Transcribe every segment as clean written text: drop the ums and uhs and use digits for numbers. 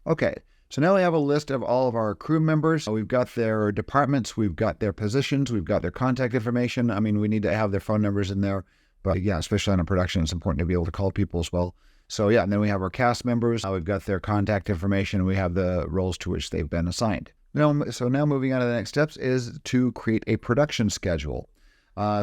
Okay, so now we have a list of all of our crew members. We've got their departments, we've got their positions, we've got their contact information. I mean, we need to have their phone numbers in there, but yeah, especially on a production, it's important to be able to call people as well. So yeah, and then we have our cast members. We've got their contact information, and we have the roles to which they've been assigned. Now moving on to the next steps is to create a production schedule.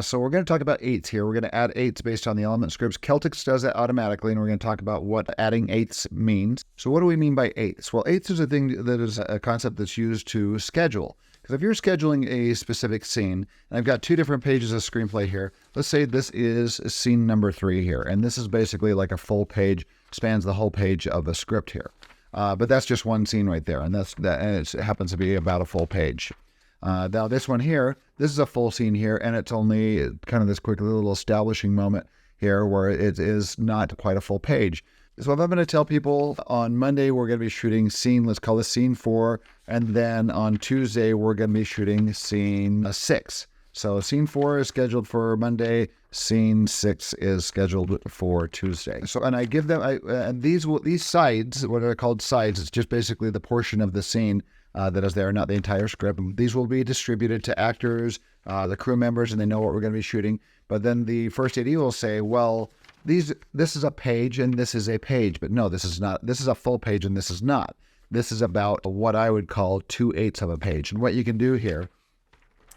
So we're going to talk about eighths here. We're going to add eighths based on the element scripts. Celtx does that automatically, and we're going to talk about what adding eighths means. So what do we mean by eighths? Well, eighths is a concept that's used to schedule. Because if you're scheduling a specific scene, and I've got two different pages of screenplay here. Let's say this is scene number 3 here, and this is basically like a full page, spans the whole page of a script here. But that's just one scene right there, and it happens to be about a full page. Now this one here, this is a full scene here, and it's only kind of this quick little establishing moment here where it is not quite a full page. So if I'm going to tell people on Monday we're going to be shooting scene, let's call this scene 4, and then on Tuesday we're going to be shooting scene 6. So scene 4 is scheduled for Monday, scene 6 is scheduled for Tuesday. So, and I give them, and these sides, what are called sides, it's just basically the portion of the scene that is there, not the entire script. These will be distributed to actors, the crew members, and they know what we're going to be shooting. But then the first AD will say, well, this is a page and this is a page, but no, this is not. This is a full page and this is not. This is about what I would call 2/8 of a page. And what you can do here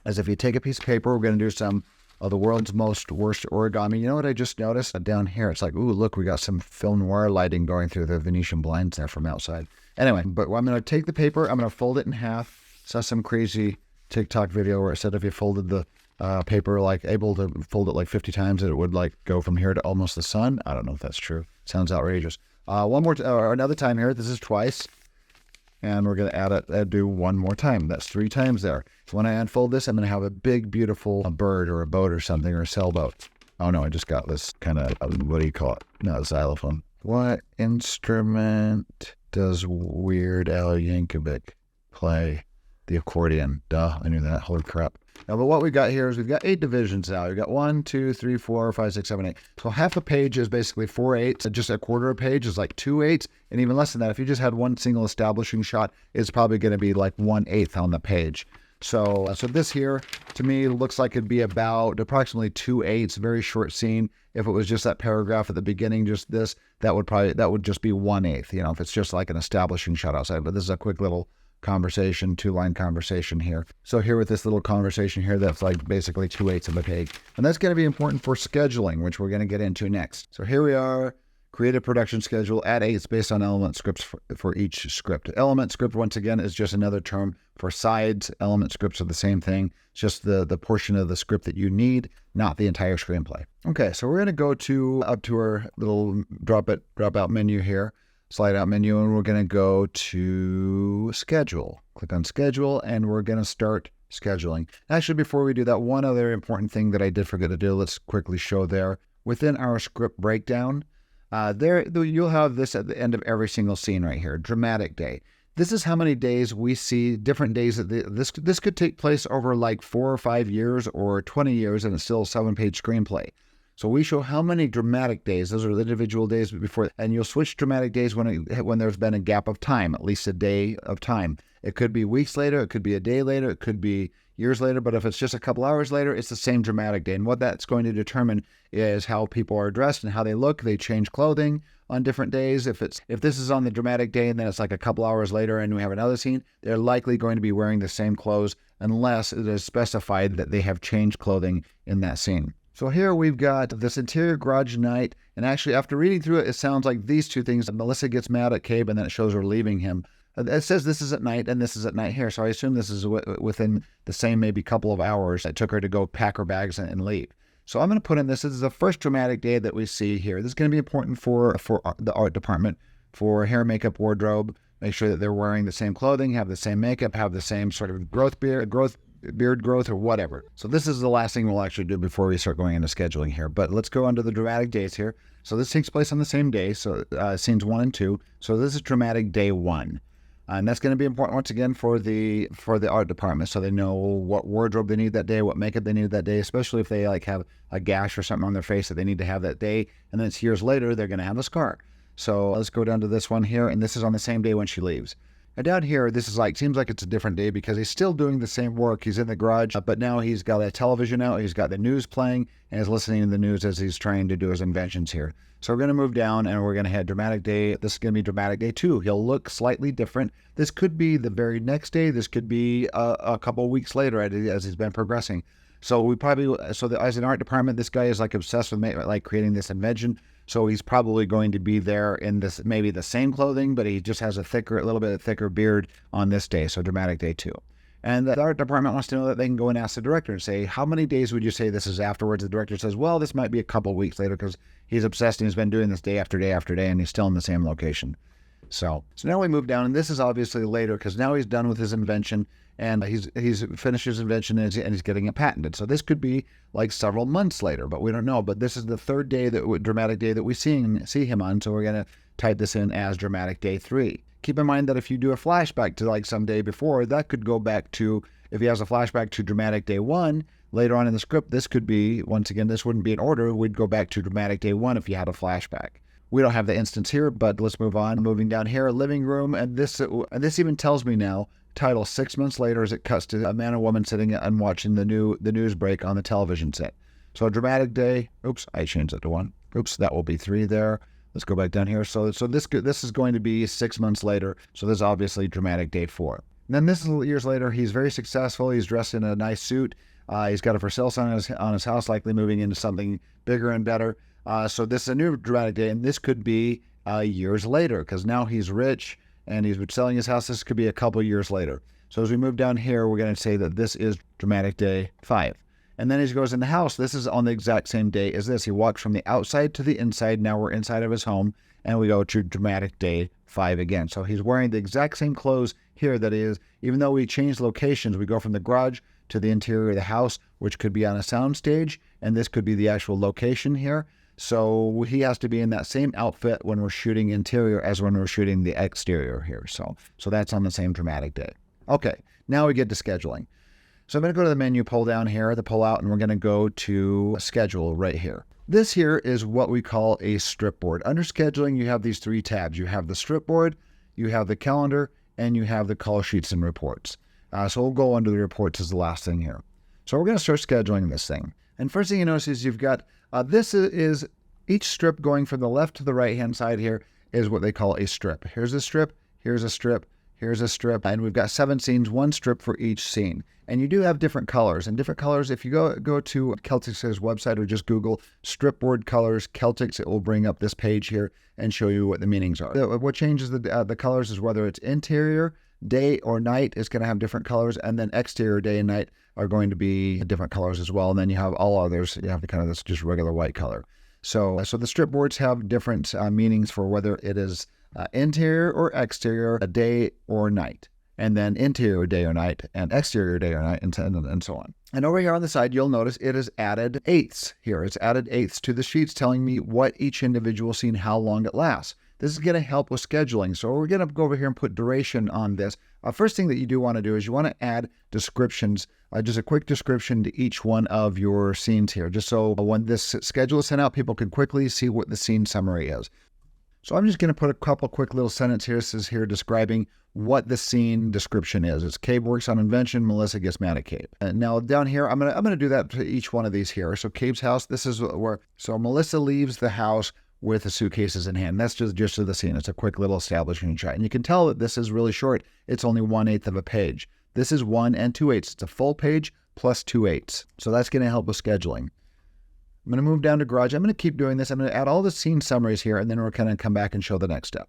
is if you take a piece of paper, we're going to do some of the world's worst origami. You know what I just noticed down here? It's like, ooh, look, we got some film noir lighting going through the Venetian blinds there from outside. Anyway, but I'm going to take the paper, I'm going to fold it in half. Saw some crazy TikTok video where it said if you folded the paper, like able to fold it like 50 times, it would like go from here to almost the sun. I don't know if that's true. Sounds outrageous. Another time here. This is twice. And we're going to add it, do one more time. That's 3 times there. So when I unfold this, I'm going to have a big, beautiful bird or a boat or something, or a sailboat. Oh no, I just got this kind of, what do you call it? No, xylophone. What instrument does Weird Al Yankovic play? The accordion. Duh, I knew that. Holy crap. Now, but what we've got here is we've got 8 divisions now. We've got 1, 2, 3, 4, 5, 6, 7, 8. So half a page is basically 4 eighths. Just a quarter of a page is like 2 eighths. And even less than that, if you just had one single establishing shot, it's probably going to be like 1/8 on the page. So this here, to me, looks like it'd be about approximately 2 eighths, very short scene. If it was just that paragraph at the beginning, just this, that would just be 1/8, you know, if it's just like an establishing shot outside. But this is a quick little conversation, 2-line conversation here. So here with this little conversation here, that's like basically 2/8 of a page. And that's going to be important for scheduling, which we're going to get into next. So here we are. Create a production schedule, add eighths based on element scripts for each script. Element script, once again, is just another term for sides. Element scripts are the same thing. It's just the portion of the script that you need, not the entire screenplay. Okay, so we're going to go up to our little drop out menu here, slide out menu, and we're going to go to schedule. Click on schedule, and we're going to start scheduling. Actually, before we do that, one other important thing that I did forget to do, let's quickly show there. Within our script breakdown, you'll have this at the end of every single scene right here, dramatic day. This is how many days we see, different days that this could take place over like 4 or 5 years or 20 years, and it's still a 7-page screenplay. So we show how many dramatic days, those are the individual days before, and you'll switch dramatic days when there's been a gap of time, at least a day of time. It could be weeks later, it could be a day later, it could be years later, but if it's just a couple hours later, it's the same dramatic day. And what that's going to determine is how people are dressed and how they look. They change clothing on different days. If this is on the dramatic day and then it's like a couple hours later and we have another scene, they're likely going to be wearing the same clothes unless it is specified that they have changed clothing in that scene. So here we've got this interior garage night, and actually after reading through it, it sounds like these two things. Melissa gets mad at Cabe and then it shows her leaving him. It says this is at night and this is at night here, so I assume this is within the same maybe couple of hours it took her to go pack her bags and leave. So I'm going to put in this is the first dramatic day that we see here. This is going to be important for the art department, for hair, makeup, wardrobe. Make sure that they're wearing the same clothing, have the same makeup, have the same sort of beard growth or whatever. So this is the last thing we'll actually do before we start going into scheduling here. But let's go under the dramatic days here. So this takes place on the same day, so scenes 1 and 2. So this is dramatic day 1. And that's going to be important once again for the art department, so they know what wardrobe they need that day, what makeup they need that day, especially if they like have a gash or something on their face that they need to have that day, and then it's years later they're going to have a scar. So let's go down to this one here, and this is on the same day when she leaves. And down here, this is seems like it's a different day because he's still doing the same work. He's in the garage, but now he's got a television out, he's got the news playing, and he's listening to the news as he's trying to do his inventions here. So we're going to move down, and we're going to head dramatic day. This is going to be dramatic day 2. He'll look slightly different. This could be the very next day. This could be a couple of weeks later as he's been progressing. So as an art department, this guy is obsessed with creating this invention. So he's probably going to be there in this, maybe the same clothing, but he just has a little bit thicker beard on this day. So dramatic day 2. And the art department wants to know that they can go and ask the director and say, how many days would you say this is afterwards? The director says, well, this might be a couple of weeks later because he's obsessed and he's been doing this day after day after day, and he's still in the same location. So now we move down, and this is obviously later because now he's done with his invention, and he's finished his invention, and he's getting it patented. So this could be several months later, but we don't know. But this is the third day, dramatic day that we see him on, so we're going to type this in as dramatic day 3. Keep in mind that if you do a flashback to some day before, that could go back to, if he has a flashback to dramatic day 1, later on in the script, this could be, once again, this wouldn't be in order. We'd go back to dramatic day 1 if you had a flashback. We don't have the instance here, but let's move on. Moving down here, living room, and this even tells me now, title 6 months later as it cuts to a man and woman sitting and watching the news break on the television set. So dramatic day, oops, I changed it to 1. Oops, that will be 3 there. Let's go back down here. So this is going to be 6 months later. So this is obviously dramatic day 4. And then this is years later. He's very successful. He's dressed in a nice suit. He's got a for sale sign on his house, likely moving into something bigger and better. So this is a new dramatic day, and this could be years later because now he's rich and he's selling his house. This could be a couple years later. So as we move down here, we're going to say that this is dramatic day 5. And then as he goes in the house, this is on the exact same day as this. He walks from the outside to the inside. Now we're inside of his home, and we go to dramatic day 5 again. So he's wearing the exact same clothes here that is, even though we change locations, we go from the garage to the interior of the house, which could be on a sound stage, and this could be the actual location here. So he has to be in that same outfit when we're shooting interior as when we're shooting the exterior here. So that's on the same dramatic day. Okay, now we get to scheduling. So I'm going to go to the menu, pull down here, the pull out, and we're going to go to schedule right here. This here is what we call a stripboard. Under scheduling, you have these 3 tabs. You have the stripboard, you have the calendar, and you have the call sheets and reports. So we'll go under the reports as the last thing here. So we're going to start scheduling this thing. And first thing you notice is you've got, this is each strip going from the left to the right-hand side here is what they call a strip. Here's a strip, here's a strip, here's a strip, and we've got 7 scenes, 1 strip for each scene. And you do have different colors, and different colors, if you go to Celtx's website or just Google stripboard colors Celtx, it will bring up this page here and show you what the meanings are. What changes the colors is whether it's interior, day or night is going to have different colors, and then exterior, day and night are going to be different colors as well. And then you have all others, you have the kind of this just regular white color. So the stripboards have different meanings for whether it is interior or exterior, a day or night, and then interior day or night, and exterior day or night, and so on. And over here on the side, you'll notice it has added eighths here. It's added eighths to the sheets telling me what each individual scene, how long it lasts. This is going to help with scheduling. So we're going to go over here and put duration on this. First thing that you do want to do is you want to add descriptions, just a quick description to each one of your scenes here, just so when this schedule is sent out, people can quickly see what the scene summary is. So I'm just going to put a couple quick little sentences here. This is here describing what the scene description is. It's Cabe works on invention, Melissa gets mad at Cabe. And now down here, I'm going to do that to each one of these here. So Cabe's house, this is where, so Melissa leaves the house with the suitcases in hand. That's just the scene. It's a quick little establishing shot. And you can tell that this is really short. It's only 1/8 of a page. This is 1 2/8. It's a full page plus 2/8. So that's going to help with scheduling. I'm going to move down to garage. I'm going to keep doing this. I'm going to add all the scene summaries here, and then we're going to come back and show the next step.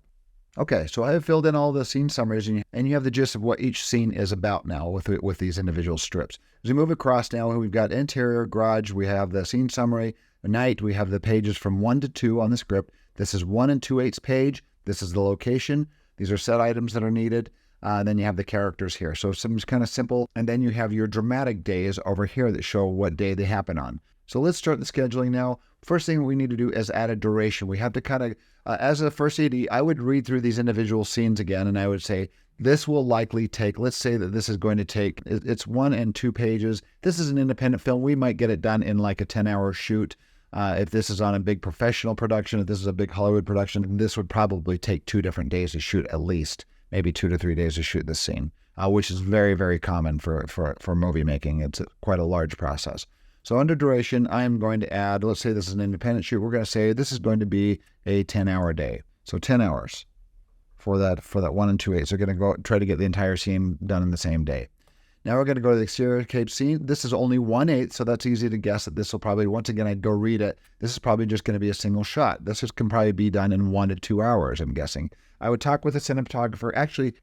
Okay, so I have filled in all the scene summaries, and you have the gist of what each scene is about now with these individual strips. As we move across now, we've got interior, garage, we have the scene summary. Night, we have the pages from 1 to 2 on the script. This is 1 2/8 page. This is the location. These are set items that are needed. Then you have the characters here. So some kind of simple. And then you have your dramatic days over here that show what day they happen on. So let's start the scheduling now. First thing we need to do is add a duration. We have to kind of, as a first AD, I would read through these individual scenes again, and I would say, this will likely take, let's say that this is going to take, it's 1 and 2 pages. This is an independent film. We might get it done in like a 10-hour shoot. If this is on a big professional production, if this is a big Hollywood production, this would probably take 2 different days to shoot at least, maybe 2 to 3 days to shoot this scene, which is very, very common for movie making. It's quite a large process. So under duration, I'm going to add, let's say this is an independent shoot. We're going to say this is going to be a 10-hour day. So 10 hours for that 1 and 2/8. So we're going to go try to get the entire scene done in the same day. Now we're going to go to the exterior cape scene. This is only 1/8, so that's easy to guess that this will probably, once again, I'd go read it. This is probably just going to be a single shot. This can probably be done in 1 to 2 hours, I'm guessing. I would talk with a cinematographer, actually,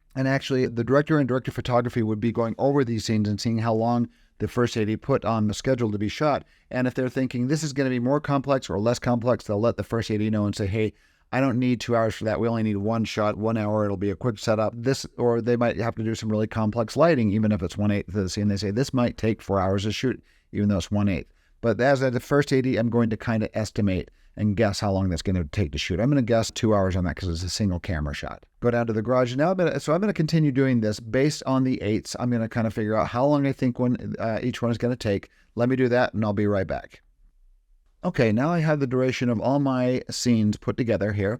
the director and director of photography would be going over these scenes and seeing how long the first AD put on the schedule to be shot. And if they're thinking this is going to be more complex or less complex, they'll let the first AD know and say, hey, I don't need 2 hours for that. We only need 1 shot, 1 hour. It'll be a quick setup. Or they might have to do some really complex lighting, even if it's 1/8 of the scene. They say this might take 4 hours to shoot, even though it's 1/8. But as the first AD, I'm going to kind of estimate and guess how long that's going to take to shoot. I'm going to guess 2 hours on that because it's a single camera shot. Go down to the garage. Now I'm going to continue doing this based on the 8s. I'm going to kind of figure out how long I think each one is going to take. Let me do that, and I'll be right back. Okay, now I have the duration of all my scenes put together here.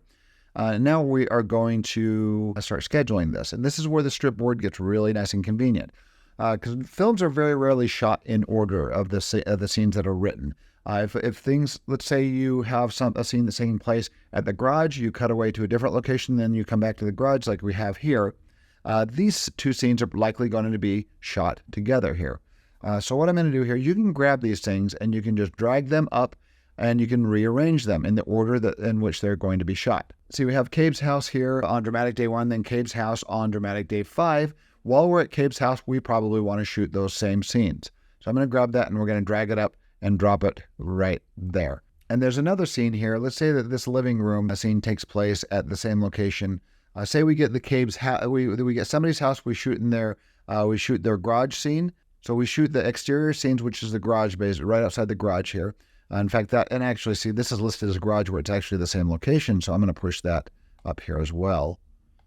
Now we are going to start scheduling this. And this is where the stripboard gets really nice and convenient. Because films are very rarely shot in order of the scenes that are written. If things, let's say you have a scene that's taking place at the garage, you cut away to a different location, then you come back to the garage like we have here. These 2 scenes are likely going to be shot together here. So what I'm going to do here, you can grab these things and you can just drag them up and you can rearrange them in the order in which they're going to be shot. See, we have Cabe's house here on dramatic day 1, then Cabe's house on dramatic day 5. While we're at Cabe's house, we probably want to shoot those same scenes. So I'm going to grab that and we're going to drag it up and drop it right there. And there's another scene here. Let's say that this living room scene takes place at the same location. Say we get the Cabe's house, we get somebody's house, we shoot their garage scene. So we shoot the exterior scenes, which is the garage base, right outside the garage here. In fact, actually, see, this is listed as a garage where it's actually the same location, so I'm going to push that up here as well.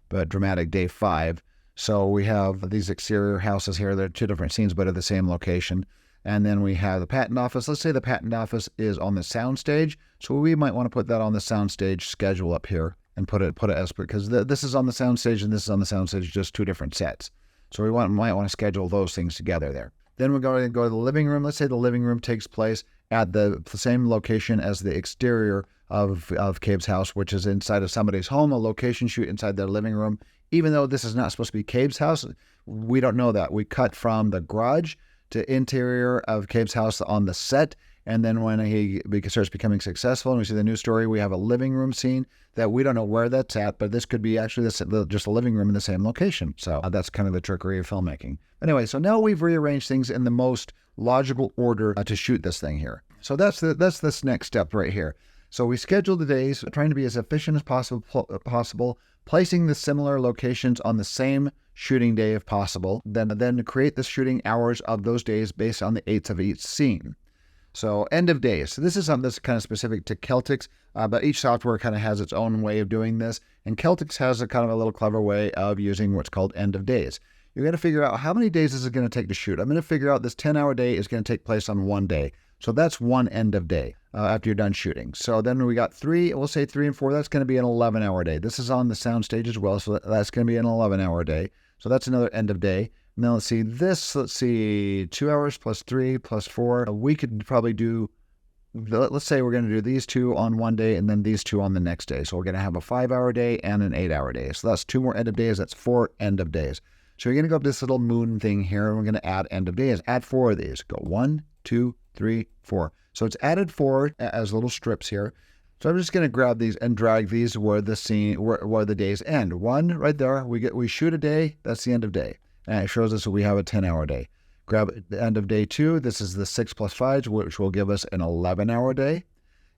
But dramatic day 5. So we have these exterior houses here. They're 2 different scenes, but at the same location. And then we have the patent office. Let's say the patent office is on the soundstage. So we might want to put that on the soundstage schedule up here and put it as, because this is on the soundstage and this is on the soundstage, just 2 different sets. So we might want to schedule those things together there. Then we're going to go to the living room. Let's say the living room takes place at the same location as the exterior of Cabe's house, which is inside of somebody's home, a location shoot inside their living room. Even though this is not supposed to be Cabe's house, we don't know that. We cut from the garage to interior of Cabe's house on the set, and then when he starts becoming successful and we see the news story, we have a living room scene that we don't know where that's at, but this could be actually just a living room in the same location. So that's kind of the trickery of filmmaking. Anyway, so now we've rearranged things in the most logical order to shoot this thing here. So that's this next step right here. So we schedule the days, trying to be as efficient as possible, placing the similar locations on the same shooting day if possible, then create the shooting hours of those days based on the 8s of each scene. So end of days. So this is something that's kind of specific to Celtx, but each software kind of has its own way of doing this. And Celtx has a kind of a little clever way of using what's called end of days. You're going to figure out how many days is it going to take to shoot. I'm going to figure out this 10-hour day is going to take place on 1 day. So that's 1 end of day after you're done shooting. So then we got 3, we'll say 3 and 4, that's going to be an 11-hour day. This is on the soundstage as well, so that's going to be an 11-hour day. So that's another end of day. Now let's see, 2 hours plus 3 plus 4. We could probably do, let's say we're going to do these 2 on 1 day and then these 2 on the next day. So we're going to have a 5-hour day and an 8-hour day. So that's 2 more end of days, that's 4 end of days. So you're going to go up this little moon thing here, and we're going to add end of days. Add 4 of these. Go 1, 2, 3, 4. So it's added 4 as little strips here. So I'm just going to grab these and drag these where the days end. 1 right there. We shoot a day. That's the end of day, and it shows us that we have a 10-hour day. Grab the end of day 2. This is the 6 plus 5, which will give us an 11-hour day.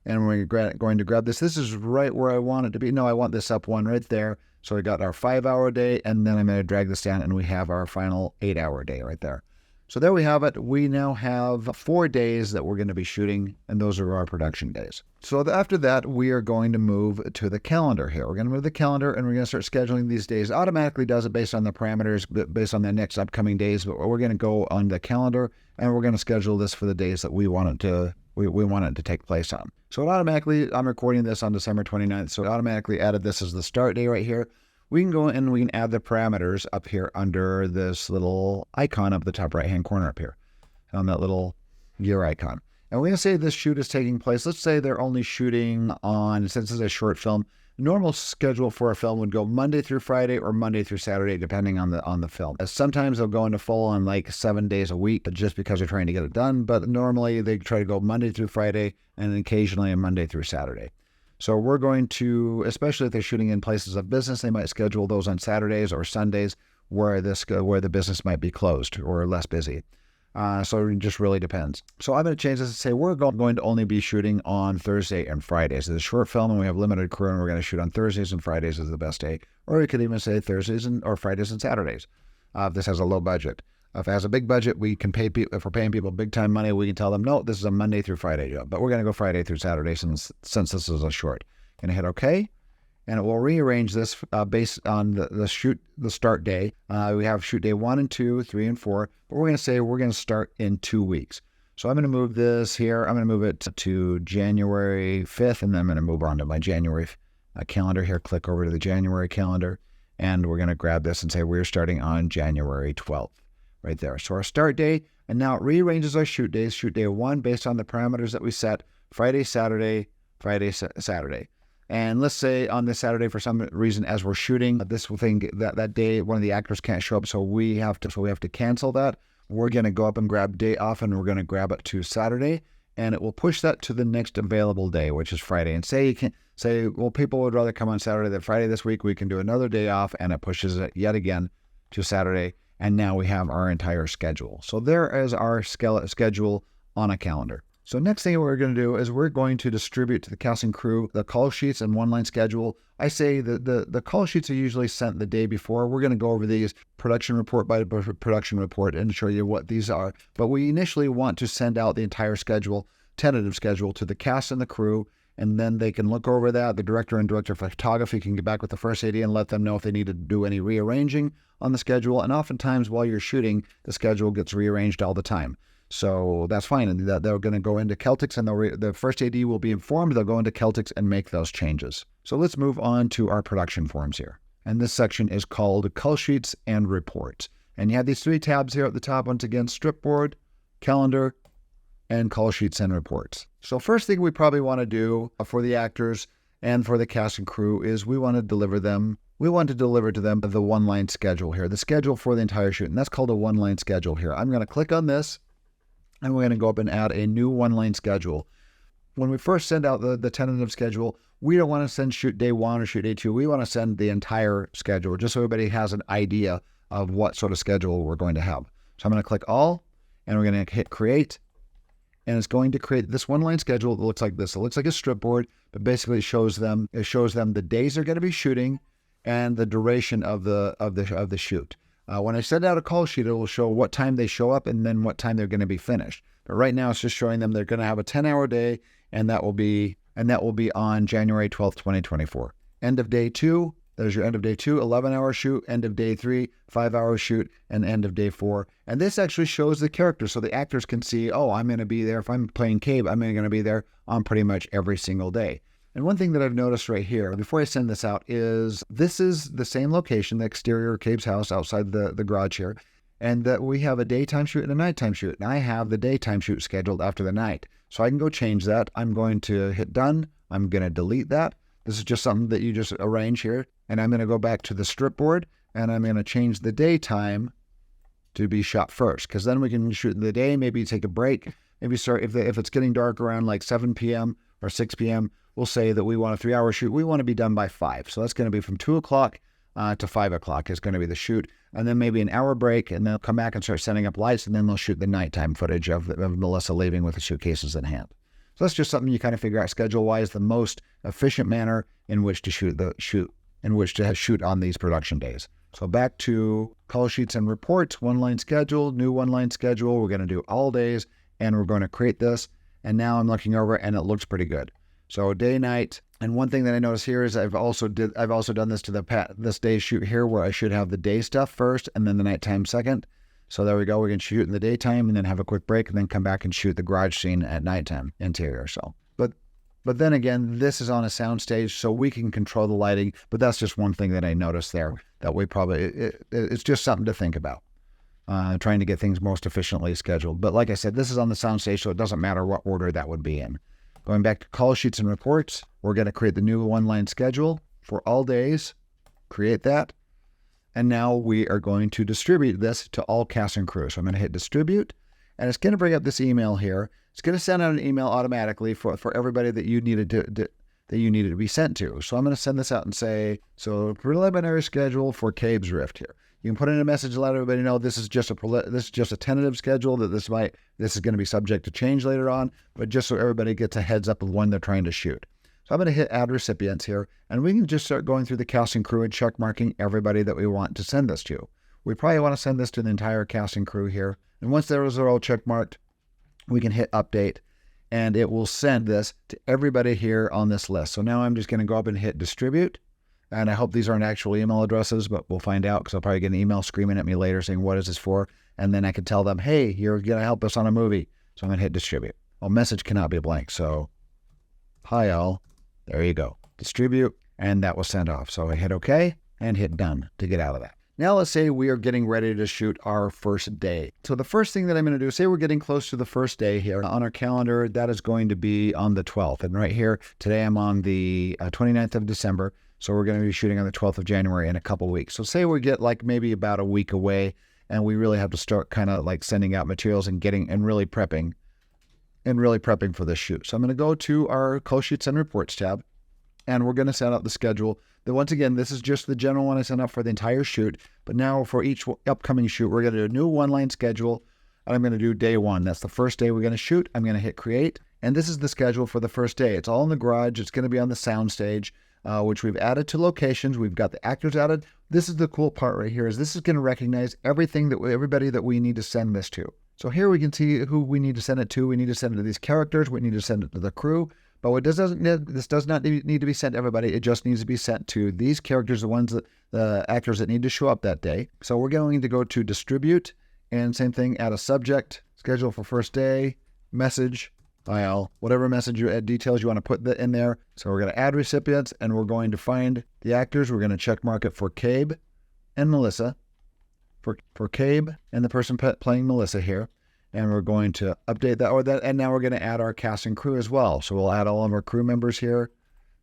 And we're going to grab this. This is right where I want it to be. No, I want this up 1 right there. So we got our 5-hour day, and then I'm going to drag this down, and we have our final 8-hour day right there. So there we have it. We now have 4 days that we're going to be shooting, and those are our production days. So after that, we are going to move to the calendar here. We're going to move the calendar, and we're going to start scheduling these days. It automatically does it based on the parameters, based on the next upcoming days. But we're going to go on the calendar, and we're going to schedule this for the days that we want it to we want it to take place on. So it automatically, I'm recording this on December 29th, so it automatically added this as the start day right here. We can go in and we can add the parameters up here under this little icon up the top right-hand corner up here on that little gear icon. And we're going to say this shoot is taking place. Let's say they're only shooting on, since it's a short film, normal schedule for a film would go Monday through Friday or Monday through Saturday, depending on the film. Sometimes they'll go into full on like 7 days a week just because they're trying to get it done. But normally they try to go Monday through Friday and occasionally a Monday through Saturday. So we're going to, especially if they're shooting in places of business, they might schedule those on Saturdays or Sundays where the business might be closed or less busy. So it just really depends. So I'm going to change this and say we're going to only be shooting on Thursday and Fridays. It's a short film and we have limited crew and we're going to shoot on Thursdays and Fridays is the best day. Or we could even say Thursdays or Fridays and Saturdays. If this has a low budget. If it has a big budget, we can pay people. If we're paying people big time money, we can tell them, no, this is a Monday through Friday job. But we're going to go Friday through Saturday since this is a short. Going to hit OK. And it will rearrange this based on the start day. We have shoot day 1 and 2, 3 and 4. But we're going to say we're going to start in 2 weeks. So I'm going to move this here. I'm going to move it to January 5th. And then I'm going to move on to my January calendar here. Click over to the January calendar. And we're going to grab this and say we're starting on January 12th. Right there. So our start day. And now it rearranges our shoot days. Shoot day 1 based on the parameters that we set. Friday, Saturday, Friday, Saturday. And let's say on this Saturday, for some reason, as we're shooting this thing, that day, one of the actors can't show up, so we have to cancel that. We're going to go up and grab day off, and we're going to grab it to Saturday, and it will push that to the next available day, which is Friday. And say, well, people would rather come on Saturday than Friday this week. We can do another day off, and it pushes it yet again to Saturday, and now we have our entire schedule. So there is our schedule on a calendar. So next thing we're going to do is we're going to distribute to the cast and crew the call sheets and one-line schedule. I say that the call sheets are usually sent the day before. We're going to go over these production report by production report and show you what these are. But we initially want to send out the entire schedule, tentative schedule, to the cast and the crew, and then they can look over that. The director and director of photography can get back with the first AD and let them know if they need to do any rearranging on the schedule. And oftentimes while you're shooting, the schedule gets rearranged all the time. So that's fine. And they're going to go into Celtx and the first AD will be informed. They'll go into Celtx and make those changes. So let's move on to our production forms here. And this section is called Call Sheets and Reports. And you have these 3 tabs here at the top. Once again, Stripboard, Calendar, and Call Sheets and Reports. So first thing we probably want to do for the actors and for the cast and crew is we want to deliver to them the one-line schedule here, the schedule for the entire shoot. And that's called a one-line schedule here. I'm going to click on this. And we're going to go up and add a new one-line schedule. When we first send out the tentative schedule, we don't want to send shoot day 1 or shoot day 2. We want to send the entire schedule just so everybody has an idea of what sort of schedule we're going to have. So I'm going to click all, and we're going to hit create. And it's going to create this one-line schedule that looks like this. It looks like a stripboard, but basically it shows them the days they're going to be shooting and the duration of the shoot. When I send out a call sheet, it will show what time they show up and then what time they're going to be finished. But right now, it's just showing them they're going to have a 10-hour day, and that will be on January 12th, 2024. End of day 2, there's your end of day 2, 11-hour shoot. End of day 3, 5-hour shoot, and end of day 4. And this actually shows the characters, so the actors can see, oh, I'm going to be there. If I'm playing Cabe, I'm going to be there on pretty much every single day. And one thing that I've noticed right here, before I send this out, is this is the same location, the exterior of Cabe's house outside the garage here, and that we have a daytime shoot and a nighttime shoot. And I have the daytime shoot scheduled after the night. So I can go change that. I'm going to hit done. I'm going to delete that. This is just something that you just arrange here. And I'm going to go back to the stripboard, and I'm going to change the daytime to be shot first, because then we can shoot in the day, maybe take a break, maybe start, if it's getting dark around like 7 p.m. or 6 p.m., we'll say that we want a 3-hour shoot. We want to be done by 5. So that's going to be from 2 o'clock to 5 o'clock is going to be the shoot. And then maybe an hour break, and they'll come back and start setting up lights, and then they'll shoot the nighttime footage of Melissa leaving with the suitcases in hand. So that's just something you kind of figure out schedule-wise, the most efficient manner in which to shoot on these production days. So back to call sheets and reports, one-line schedule, new one-line schedule. We're going to do all days, and we're going to create this. And now I'm looking over, and it looks pretty good. So day, night. And one thing that I notice here is I've also done this to this day's shoot here, where I should have the day stuff first and then the nighttime second. So there we go. We can shoot in the daytime and then have a quick break and then come back and shoot the garage scene at nighttime interior. So, but then again, this is on a soundstage, so we can control the lighting. But that's just one thing that I noticed there that we probably, it's just something to think about. Trying to get things most efficiently scheduled. But like I said, this is on the soundstage, so it doesn't matter what order that would be in. Going back to call sheets and reports, we're going to create the new one-line schedule for all days. Create that. And now we are going to distribute this to all cast and crew. So I'm going to hit distribute, and it's going to bring up this email here. It's going to send out an email automatically for everybody that you needed to be sent to. So I'm going to send this out and say, so preliminary schedule for Cabe's Rift here. You can put in a message to let everybody know this is just a tentative schedule, that this is going to be subject to change later on, but just so everybody gets a heads up of when they're trying to shoot. So I'm going to hit add recipients here, and we can just start going through the cast and crew and check marking everybody that we want to send this to. We probably want to send this to the entire cast and crew here. And once those are all check marked, we can hit update, and it will send this to everybody here on this list. So now I'm just going to go up and hit distribute. And I hope these aren't actual email addresses, but we'll find out, because I'll probably get an email screaming at me later saying, what is this for? And then I can tell them, hey, you're going to help us on a movie. So I'm going to hit distribute. Well, message cannot be blank. So hi all. There you go. Distribute. And that was sent off. So I hit OK and hit done to get out of that. Now let's say we are getting ready to shoot our first day. So the first thing that I'm going to do, say we're getting close to the first day here on our calendar, that is going to be on the 12th. And right here, today I'm on the 29th of December. So we're going to be shooting on the 12th of January in a couple weeks. So say we get like maybe about a week away, and we really have to start kind of like sending out materials and really prepping for this shoot. So I'm going to go to our call sheets and reports tab, and we're going to set out the schedule. Then once again, this is just the general one I sent up for the entire shoot. But now for each upcoming shoot, we're going to do a new one-line schedule, and I'm going to do day one. That's the first day we're going to shoot. I'm going to hit create, and this is the schedule for the first day. It's all in the garage. It's going to be on the soundstage, which we've added to locations. We've got the actors added. This is the cool part right here, is this is going to recognize everybody that we need to send this to. So here we can see who we need to send it to. We need to send it to these characters. We need to send it to the crew. But this does not need to be sent to everybody. It just needs to be sent to these characters, the actors that need to show up that day. So we're going to go to distribute, and same thing, add a subject, schedule for first day, message, file, whatever message details you want to put in there. So we're going to add recipients, and we're going to find the actors. We're going to check mark it for Cabe and Melissa, for Cabe and the person playing Melissa here. And we're going to update that, and now we're going to add our cast and crew as well. So we'll add all of our crew members here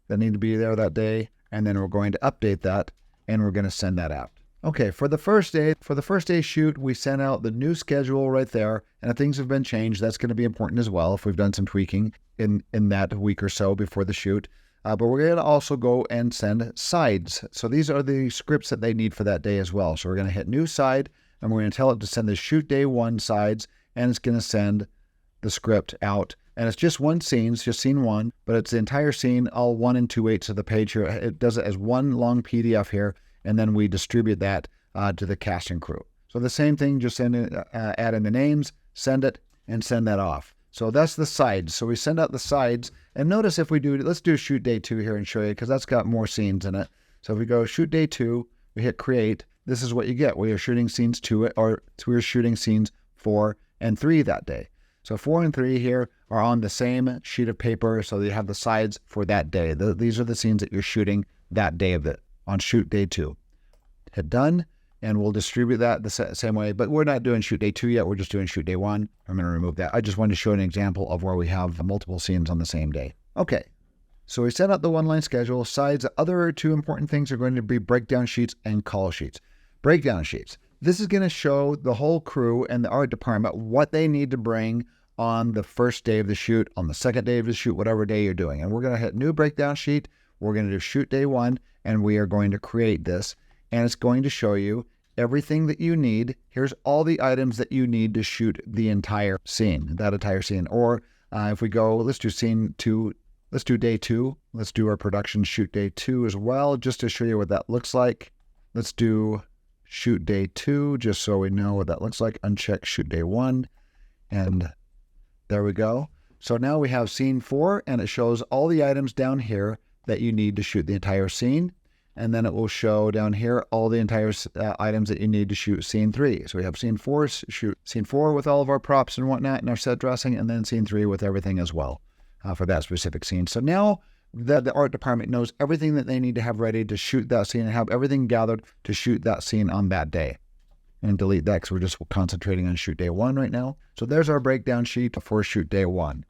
that need to be there that day, and then we're going to update that, and we're going to send that out. Okay, for the first day shoot, we sent out the new schedule right there, and if things have been changed, that's going to be important as well if we've done some tweaking in that week or so before the shoot. But we're going to also go and send sides. So these are the scripts that they need for that day as well. So we're going to hit new side, and we're going to tell it to send the shoot day one sides, and it's going to send the script out. And it's just one scene, it's just scene one, but it's the entire scene, all 1 2/8 of the page here. It does it as one long PDF here, and then we distribute that to the cast and crew. So the same thing, just add in the names, send it, and send that off. So that's the sides. So we send out the sides, and notice if we do, let's do shoot day 2 here and show you, because that's got more scenes in it. So if we go shoot day 2, we hit create, this is what you get. We are shooting scenes 2, or we're shooting scenes 4 and 3 that day. So 4 and 3 here are on the same sheet of paper, so you have the sides for that day. These are the scenes that you're shooting that day on shoot day 2. Hit done, and we'll distribute that the same way, but we're not doing shoot day 2 yet. We're just doing shoot day 1. I'm going to remove that. I just wanted to show an example of where we have multiple scenes on the same day. Okay, so we set up the one-line schedule. Sides, the other 2 important things are going to be breakdown sheets and call sheets. Breakdown sheets. This is going to show the whole crew and the art department what they need to bring on the first day of the shoot, on the second day of the shoot, whatever day you're doing. And we're going to hit new breakdown sheet. We're going to do shoot day 1, and we are going to create this. And it's going to show you everything that you need. Here's all the items that you need to shoot the entire scene, that entire scene. Or if we go, let's do scene 2, let's do day 2. Let's do our production shoot day 2 as well, just to show you what that looks like. Let's do shoot day 2, just so we know what that looks like. Uncheck shoot day 1, and there we go. So now we have scene 4, and it shows all the items down here that you need to shoot the entire scene. And then it will show down here all the entire items that you need to shoot scene 3. So we have scene 4, shoot scene 4 with all of our props and whatnot and our set dressing, and then scene 3 with everything as well for that specific scene. So now the art department knows everything that they need to have ready to shoot that scene and have everything gathered to shoot that scene on that day. And delete that because we're just concentrating on shoot day 1 right now. So there's our breakdown sheet for shoot day 1.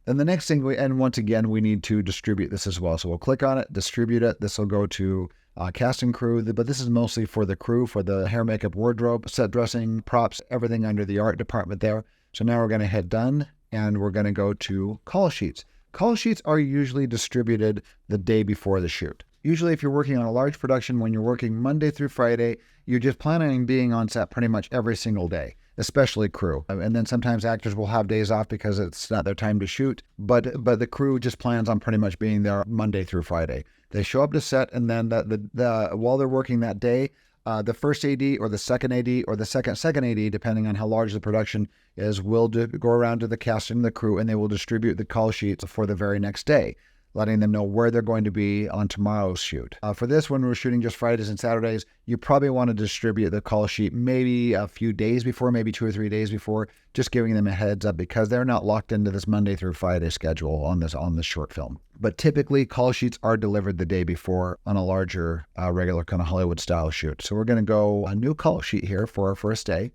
Then the next thing, and once again, we need to distribute this as well. So we'll click on it, distribute it. This will go to cast and crew, but this is mostly for the crew, for the hair, makeup, wardrobe, set dressing, props, everything under the art department there. So now we're going to hit done, and we're going to go to call sheets. Call sheets are usually distributed the day before the shoot. Usually if you're working on a large production, when you're working Monday through Friday, you're just planning on being on set pretty much every single day, especially crew. And then sometimes actors will have days off because it's not their time to shoot, but the crew just plans on pretty much being there Monday through Friday. They show up to set, and then while they're working that day, the first AD or the second AD or the second AD, depending on how large the production is, will go around to the cast and the crew, and they will distribute the call sheets for the very next day, letting them know where they're going to be on tomorrow's shoot. For this, when we're shooting just Fridays and Saturdays, you probably want to distribute the call sheet maybe a few days before, maybe 2 or 3 days before, just giving them a heads up because they're not locked into this Monday through Friday schedule on this short film. But typically, call sheets are delivered the day before on a larger, regular kind of Hollywood style shoot. So we're going to go a new call sheet here for our first day,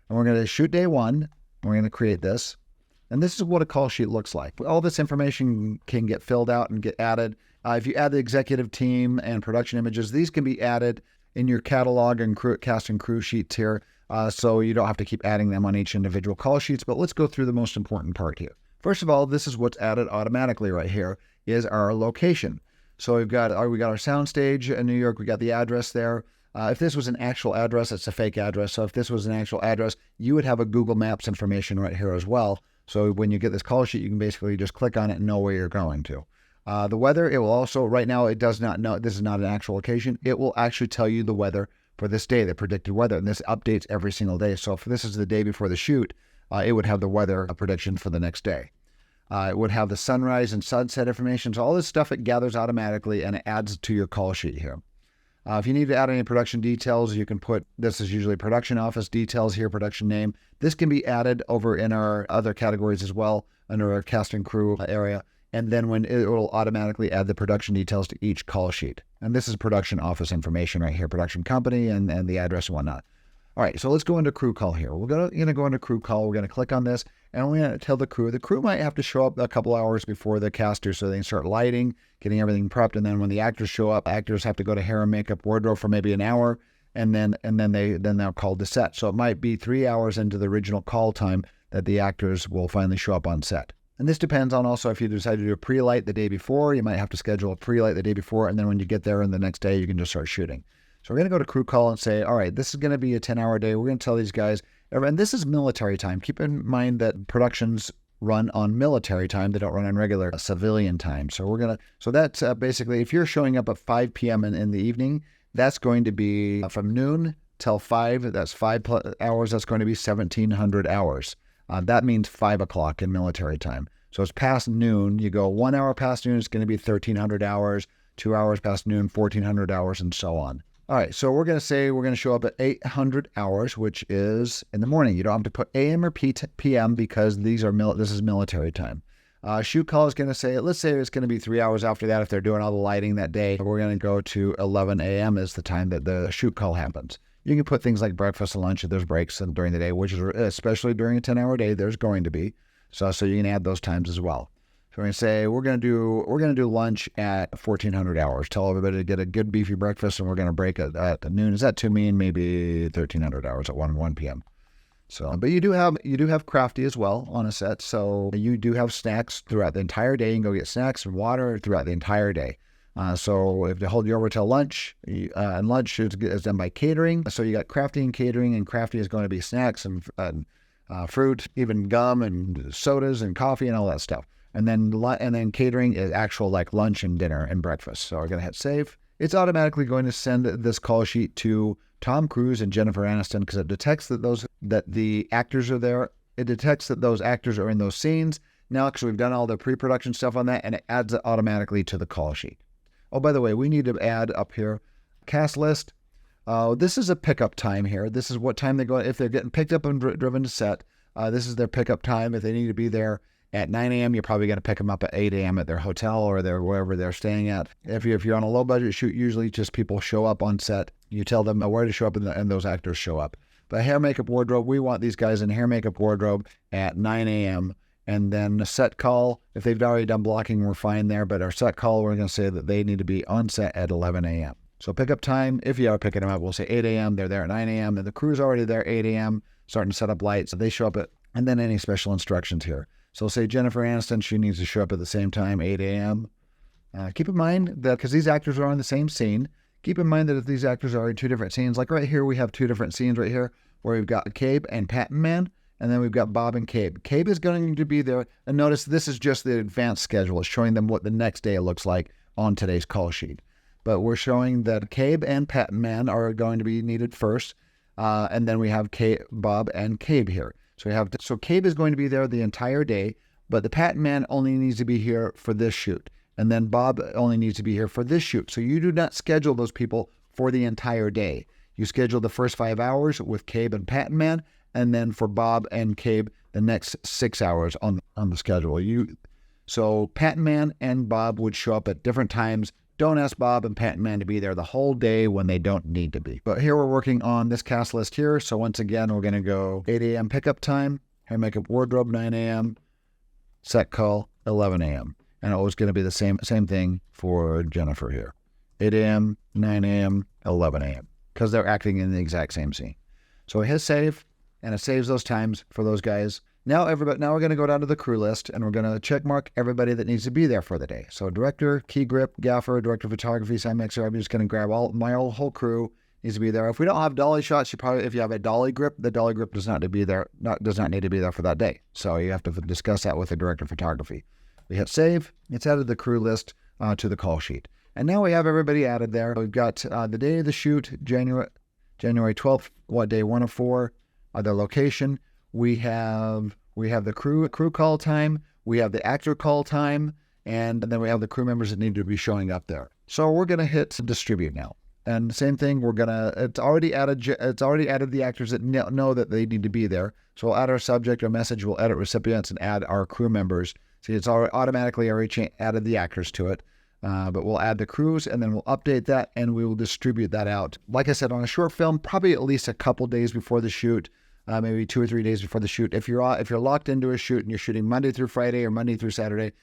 and we're going to shoot day 1. We're going to create this. And this is what a call sheet looks like. All this information can get filled out and get added. If you add the executive team and production images, these can be added in your catalog and cast and crew sheets here. So you don't have to keep adding them on each individual call sheets. But let's go through the most important part here. First of all, this is what's added automatically right here is our location. So we got our soundstage in New York. We got the address there. If this was an actual address, it's a fake address. So if this was an actual address, you would have a Google Maps information right here as well. So when you get this call sheet, you can basically just click on it and know where you're going to. The weather, it will also, right now, it does not know, this is not an actual location. It will actually tell you the weather for this day, the predicted weather. And this updates every single day. So if this is the day before the shoot, it would have the weather prediction for the next day. It would have the sunrise and sunset information. So all this stuff, it gathers automatically and it adds to your call sheet here. If you need to add any production details, you can put, this is usually production office details here, production name. This can be added over in our other categories as well, under our cast and crew area. And then when it will automatically add the production details to each call sheet. And this is production office information right here, production company and the address and whatnot. All right, so let's go into crew call here. We're gonna go into crew call. We're gonna click on this, and we're gonna tell the crew. The crew might have to show up a couple hours before the casters so they can start lighting, getting everything prepped, and then when the actors show up, actors have to go to hair and makeup, wardrobe for maybe an hour, and then they're called to set. So it might be 3 hours into the original call time that the actors will finally show up on set. And this depends on also if you decide to do a pre-light the day before, you might have to schedule a pre-light the day before, and then when you get there and the next day, you can just start shooting. So we're going to go to crew call and say, all right, this is going to be a 10-hour day. We're going to tell these guys, and this is military time. Keep in mind that productions run on military time. They don't run on regular civilian time. So so that's basically, if you're showing up at 5 p.m. in the evening, that's going to be from noon till 5. That's 5 hours. That's going to be 1,700 hours. That means 5 o'clock in military time. So it's past noon. You go 1 hour past noon, it's going to be 1,300 hours. 2 hours past noon, 1,400 hours, and so on. All right, so we're going to say we're going to show up at 800 hours, which is in the morning. You don't have to put AM or PM because this is military time. Shoot call is going to say, let's say it's going to be 3 hours after that if they're doing all the lighting that day. We're going to go to 11 a.m. is the time that the shoot call happens. You can put things like breakfast and lunch if there's breaks during the day, which is especially during a 10-hour day, there's going to be. So you can add those times as well. So we're going to say we're going to do lunch at 1,400 hours. Tell everybody to get a good beefy breakfast, and we're going to break at noon. Is that too mean? Maybe 1,300 hours at 1 p.m. So, but you do have crafty as well on a set. So you do have snacks throughout the entire day. You can go get snacks and water throughout the entire day. So if they hold you over till lunch, and lunch is done by catering. So you got crafty and catering, and crafty is going to be snacks and fruit, even gum and sodas and coffee and all that stuff. And then catering is actual like lunch and dinner and breakfast. So we're going to hit save, it's automatically going to send this call sheet to Tom Cruise and Jennifer Aniston because it detects that the actors are there. It detects that those actors are in those scenes. Now, because we've done all the pre-production stuff on that, and it adds it automatically to the call sheet. Oh, by the way, we need to add up here cast list. This is a pickup time here. This is what time they go. If they're getting picked up and driven to set, this is their pickup time. If they need to be there at 9 a.m., you're probably going to pick them up at 8 a.m. at their hotel or wherever they're staying at. If you're on a low-budget shoot, usually just people show up on set. You tell them where to show up, and those actors show up. But hair, makeup, wardrobe, we want these guys in hair, makeup, wardrobe at 9 a.m. And then a set call, if they've already done blocking, we're fine there. But our set call, we're going to say that they need to be on set at 11 a.m. So pickup time, if you are picking them up, we'll say 8 a.m. They're there at 9 a.m. And the crew's already there 8 a.m., starting to set up lights. So they show up and then any special instructions here. So say Jennifer Aniston, she needs to show up at the same time, 8 a.m. Keep in mind that because these actors are on the same scene, keep in mind that if these actors are in two different scenes, like right here, we have two different scenes right here where we've got Cabe and Patton Man, and then we've got Bob and Cabe. Cabe is going to be there. And notice this is just the advanced schedule. It's showing them what the next day looks like on today's call sheet. But we're showing that Cabe and Patton Man are going to be needed first. And then we have Bob and Cabe here. So Cabe is going to be there the entire day, but the Patton Man only needs to be here for this shoot. And then Bob only needs to be here for this shoot. So you do not schedule those people for the entire day. You schedule the first 5 hours with Cabe and Patton Man, and then for Bob and Cabe, the next 6 hours on the schedule. So Patton Man and Bob would show up at different times. Don't ask Bob and Patton Man to be there the whole day when they don't need to be. But here we're working on this cast list here. So once again, we're going to go 8 a.m. pickup time, hair, makeup, wardrobe, 9 a.m., set call, 11 a.m. And it was going to be the same thing for Jennifer here. 8 a.m., 9 a.m., 11 a.m. because they're acting in the exact same scene. So we hit save, and it saves those times for those guys. Now we're going to go down to the crew list, and we're going to check mark everybody that needs to be there for the day. So director, key grip, gaffer, director of photography, sign mixer. I'm just going to grab my whole crew needs to be there. If we don't have dolly shots, if you have a dolly grip, the dolly grip does not need to be there. Does not need to be there for that day. So you have to discuss that with the director of photography. We hit save. It's added the crew list to the call sheet, and now we have everybody added there. We've got the day of the shoot, January 12th. What day? 1 of 4. The location. We have the crew call time, we have the actor call time, and then we have the crew members that need to be showing up there. So we're going to hit distribute now. And same thing, it's already added the actors that know that they need to be there. So we'll add our subject, our message, we'll edit recipients, and add our crew members. See, it's automatically already added the actors to it. But we'll add the crews, and then we'll update that, and we will distribute that out. Like I said, on a short film, probably at least a couple days before the shoot. Maybe 2 or 3 days before the shoot. If you're locked into a shoot and you're shooting Monday through Friday or Monday through Saturday,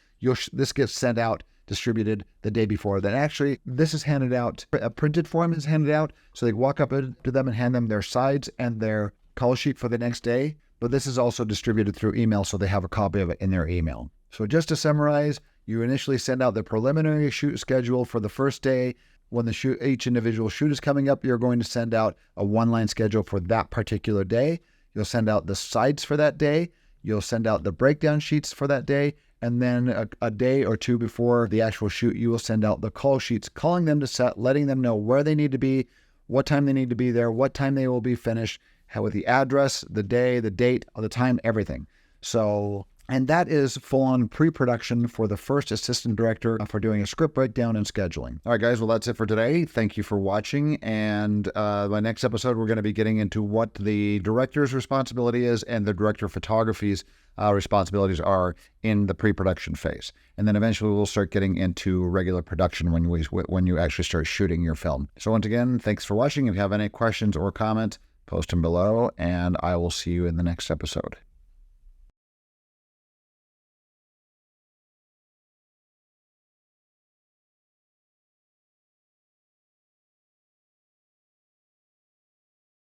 this gets sent out, distributed the day before. Then actually, this is handed out, a printed form is handed out, so they walk up to them and hand them their sides and their call sheet for the next day. But this is also distributed through email, so they have a copy of it in their email. So just to summarize, you initially send out the preliminary shoot schedule for the first day. When each individual shoot is coming up, you're going to send out a one-line schedule for that particular day. You'll send out the sides for that day. You'll send out the breakdown sheets for that day. And then a day or two before the actual shoot, you will send out the call sheets, calling them to set, letting them know where they need to be, what time they need to be there, what time they will be finished, with the address, the day, the date, the time, everything. So, and that is full-on pre-production for the first assistant director for doing a script breakdown and scheduling. All right, guys, well, that's it for today. Thank you for watching. And my next episode, we're going to be getting into what the director's responsibility is and the director of photography's responsibilities are in the pre-production phase. And then eventually we'll start getting into regular production when you actually start shooting your film. So once again, thanks for watching. If you have any questions or comments, post them below, and I will see you in the next episode.